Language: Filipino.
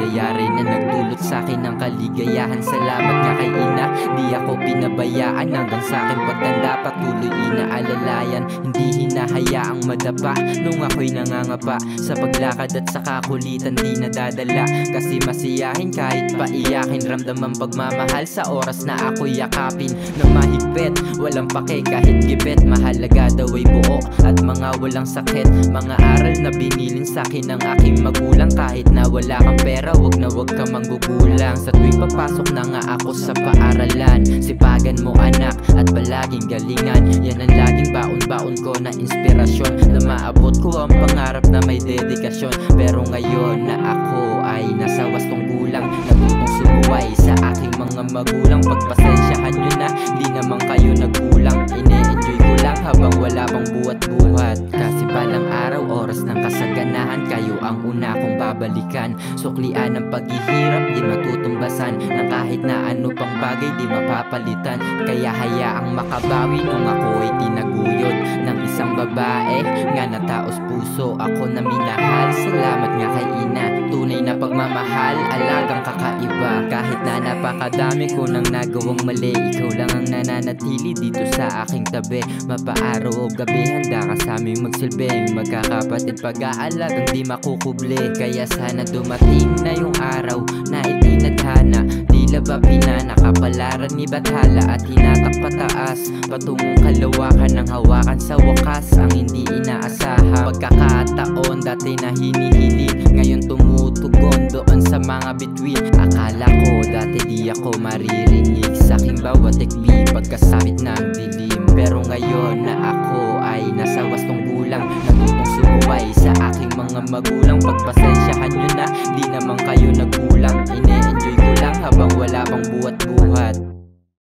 pangyayari na nagdulot sa akin ng kaligayahan. Salamat nga kay ina, di ako pinabayaan hanggang sa akin pagtanda, patuloy inaalalayan. Hindi hinahayaang madapa nung ako'y nangangapa sa paglakad at sa kakulitan di nadadala. Kasi masiyahin kahit paiyakin, ramdam ang pagmamahal sa oras na ako'y yakapin ng mahigpit. Walang pake kahit gipit, mahalaga daw ay buo at mga walang sakit. Mga aral na binilin sa'kin ng aking magulang, kahit na wala kang pera wag na wag ka manggugulang. Sa tuwing papasok na nga ako sa paaralan, sipagan mo anak at palaging galingan. Yan ang laging baon-baon ko na inspirasyon, na maabot ko ang pangarap na may dedikasyon. Pero ngayon na ako ay nasa wastong gulang, natutong sumuway sa aking mga magulang. Pagpasensyahan nyo na, di naman kayo nagkulang. Ine-enjoy ko lang habang wala pang buhat-buhat, kasi balang araw oras ng kasaganahan, kayo ang una kong babalikan. Suklian ng paghihirap di matutumbasan, ng kahit na ano pang bagay di mapapalitan. Kaya hayaang makabawi nung ako ay tinaguyod ng isang babae nga na taos puso ako na minahal. Salamat nga kay ina, tunay na pagmamahal, alagang kakaiba. Kahit na napakadami ko nang nagawang mali, ikaw lang ang nananatili dito sa aking tabi. Mapaaraw o gabi handa ka sa aming magsilbing magkakapatid, pag-aalagang di makukubli. Kaya sana dumating na yung araw na itinadhana, tila ba pinanakapalaran ni Bathala at hinatak pataas patungong kalawakan ng hawakan. Sa wakas ang hindi inaasahan, pagkakataon dati na hinihiling, ngayon tumutugon doon sa mga bituin. Akala ko dati di ako maririnig sa aking bawat ikli pagkasabit ng dilim. Pero ngayon na ako ay nasa wastong gulang, natutong sumuway sa aking mga magulang. Pagpasensyahan nyo na, di na